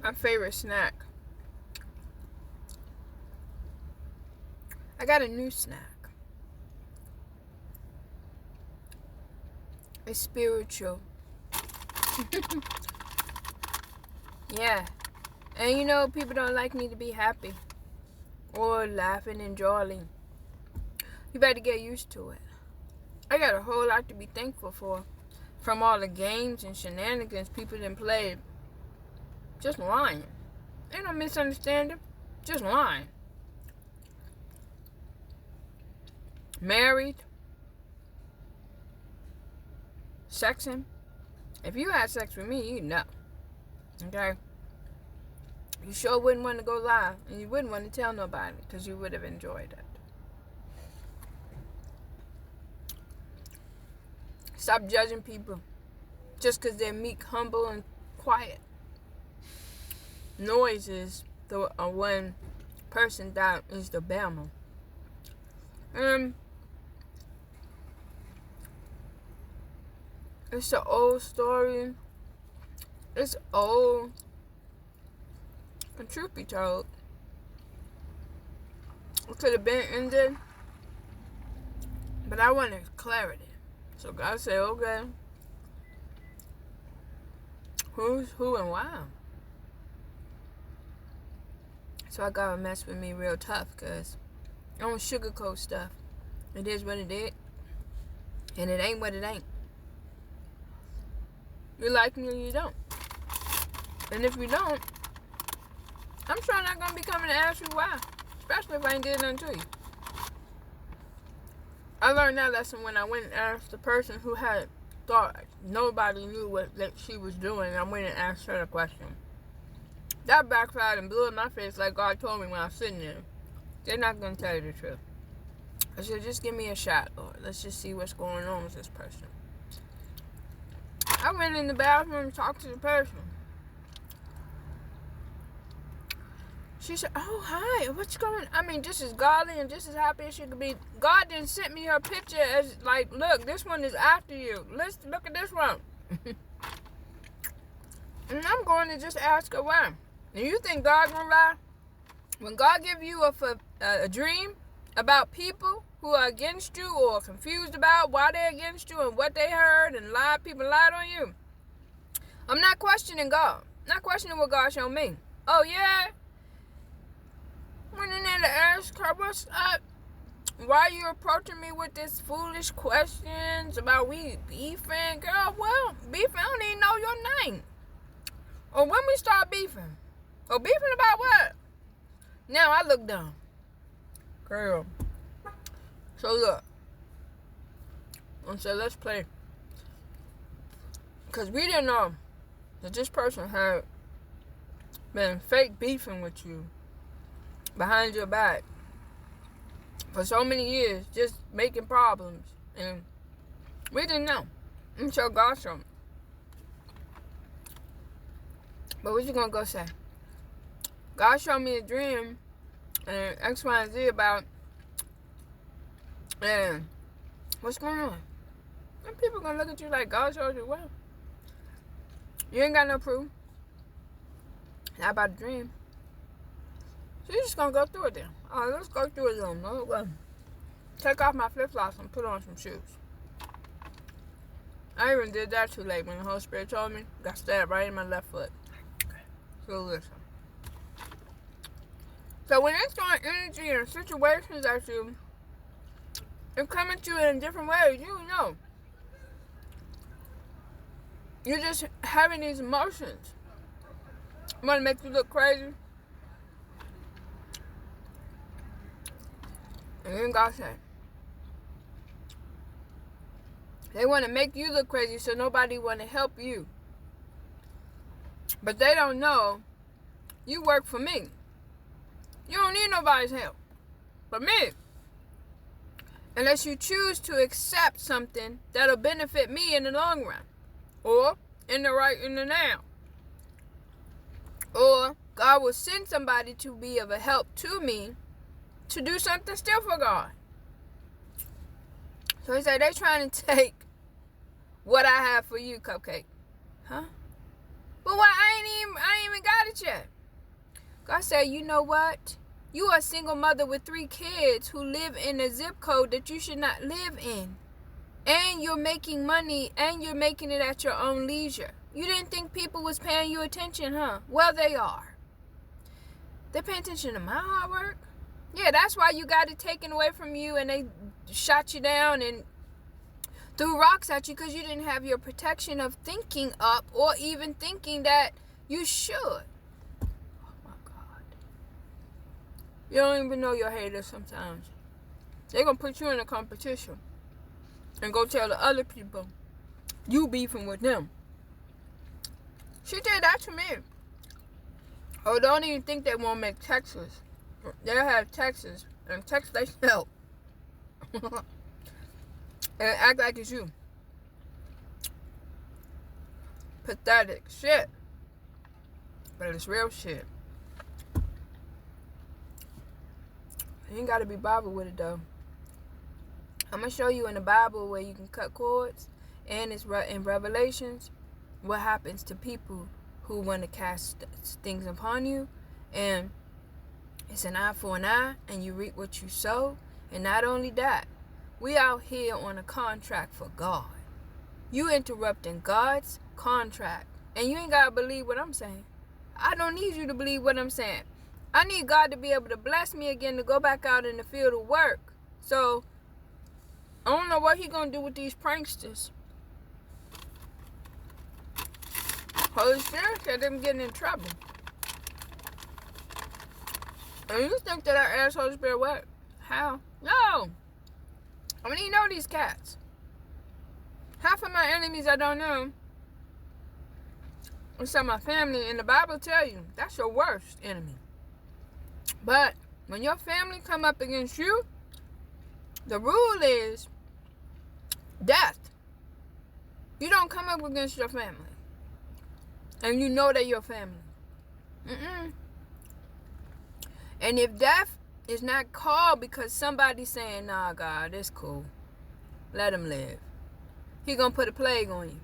My favorite snack. I got a new snack. It's spiritual. Yeah. And you know, people don't like me to be happy or laughing and jolly. You better get used to it. I got a whole lot to be thankful for. From all the games and shenanigans people done played. Just lying. Ain't no misunderstanding. Just lying. Married. Sexing. If you had sex with me, you know. Okay? You sure wouldn't want to go live. And you wouldn't want to tell nobody. Because you would have enjoyed it. Stop judging people. Just because they're meek, humble, and quiet. Noise is the one person that is the Bama. It's an old story. It's old. And truth be told, it could have been ended. But I wanted clarity. So God said, okay. Who's who and why? So I gotta mess with me real tough because I don't sugarcoat stuff. It is what it is. And it ain't what it ain't. You like me or you don't. And if you don't, I'm sure not gonna be coming to ask you why. Especially if I ain't did nothing to you. I learned that lesson when I went and asked the person who had thought nobody knew what that she was doing. I went and asked her the question. That backfired and blew in my face like God told me when I was sitting there. They're not going to tell you the truth. I said, just give me a shot, Lord. Let's just see what's going on with this person. I went in the bathroom and talked to the person. She said, oh, hi, what's going on? I mean, just as godly and just as happy as she could be. God didn't send me her picture as, like, look, this one is after you. Let's look at this one. And I'm going to just ask her why. And you think God gonna lie? When God give you a dream about people who are against you or confused about why they're against you and what they heard and people lied on you, I'm not questioning God. Not questioning what God showed me. Oh, yeah? Went in there to ask her, what's up? Why are you approaching me with this foolish questions about we beefing? Girl, well, beefing, I don't even know your name. Or when we start beefing. Or beefing about what? Now I look dumb. Girl. So look. I said, let's play. Because we didn't know that this person had been fake beefing with you behind your back for so many years, just making problems. And we didn't know until God showed me. But what you gonna go say? God showed me a dream and X, Y, and Z about, and what's going on? And people gonna look at you like God showed you what? You ain't got no proof. Not about a dream. So you're just gonna go through it then. Alright, let's go through it then. Let's take off my flip-flops and put on some shoes. I even did that too late when the Holy Spirit told me. Got stabbed right in my left foot. So listen. So when it's throwing energy and situations at you, it's coming to you in different ways, you know. You're just having these emotions. You want to make you look crazy. And then God said, they want to make you look crazy so nobody want to help you. But they don't know you work for me. You don't need nobody's help but me. Unless you choose to accept something that'll benefit me in the long run. Or in the now. Or God will send somebody to be of a help to me to do something still for God. So he said, they trying to take what I have for you, Cupcake. Huh? But why I ain't even got it yet. God said, you know what? You are a single mother with 3 kids who live in a zip code that you should not live in. And you're making money and you're making it at your own leisure. You didn't think people was paying you attention, huh? Well, they are. They're paying attention to my hard work. Yeah, that's why you got it taken away from you and they shot you down and threw rocks at you because you didn't have your protection of thinking up or even thinking that you should. Oh my God. You don't even know your haters sometimes. They're going to put you in a competition and go tell the other people you beefing with them. She did that to me. Oh, don't even think they won't make Texas. They'll have Texas and text themselves and act like it's you. Pathetic shit. But it's real shit. You ain't gotta be bothered with it though. I'm gonna show you in the Bible where you can cut cords, and it's in Revelations what happens to people who want to cast things upon you, and it's an eye for an eye, and you reap what you sow. And not only that, we out here on a contract for God. You interrupting God's contract, and you ain't gotta believe what I'm saying. I don't need you to believe what I'm saying. I need God to be able to bless me again to go back out in the field of work. So I don't know what he gonna do with these pranksters. Holy Spirit said them getting in trouble. And you think that I asked Holy Spirit what? How? No. I mean, you know these cats. Half of my enemies I don't know. Except my family. And the Bible tell you, that's your worst enemy. But when your family come up against you, the rule is death. You don't come up against your family. And you know that your family. And if death is not called because somebody's saying, nah, God, it's cool. Let him live. He gonna put a plague on you.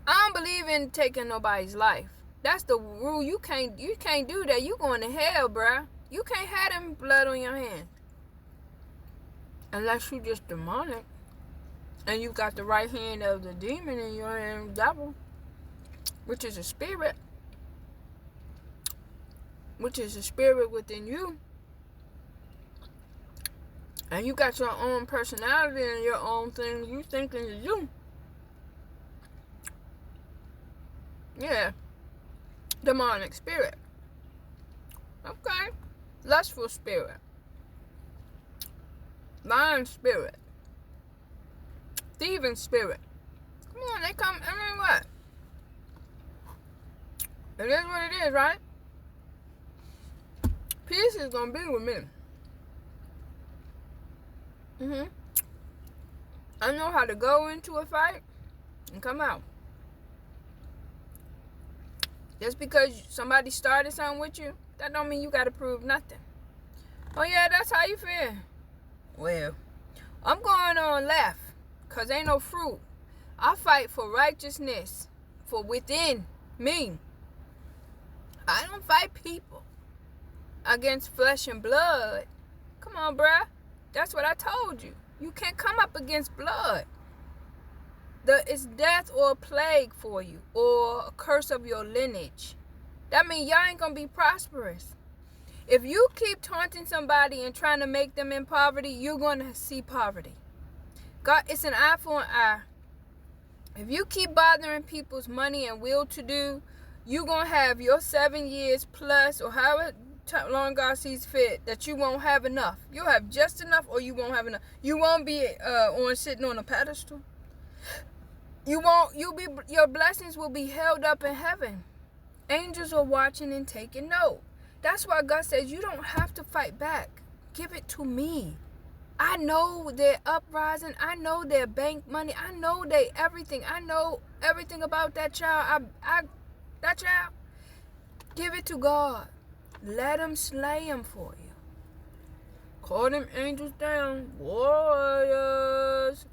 I don't believe in taking nobody's life. That's the rule. You can't do that. You going to hell, bruh. You can't have them blood on your hands. Unless you just demonic. And you got the right hand of the demon in your hand, devil. Which is a spirit. Which is a spirit within you. And you got your own personality and your own thing you thinking to do. Yeah. Demonic spirit. Okay. Lustful spirit. Lying spirit. Thieving spirit. Come on, they come, I mean what? It is what it is, right? Peace is gonna be with me. I know how to go into a fight and come out. Just because somebody started something with you, that don't mean you gotta prove nothing. Oh yeah, that's how you feel. Well, I'm going on left, cause ain't no fruit. I fight for righteousness, for within me. I don't fight people against flesh and blood. Come on, bruh. That's what I told you. You can't come up against blood. It's death or a plague for you, or a curse of your lineage. That means y'all ain't gonna be prosperous. If you keep taunting somebody and trying to make them in poverty, you're gonna see poverty. God, it's an eye for an eye. If you keep bothering people's money and will to do, you're gonna have your 7 years plus, or however long God sees fit, that you won't have enough. You'll have just enough, or you won't have enough. You won't be sitting on a pedestal. Your blessings will be held up in heaven. Angels are watching and taking note. That's why God says you don't have to fight back. Give it to me. I know their uprising. I know their bank money. I know they everything. I know everything about that child. That child. Give it to God. Let him slay him for you. Call them angels down. Warriors.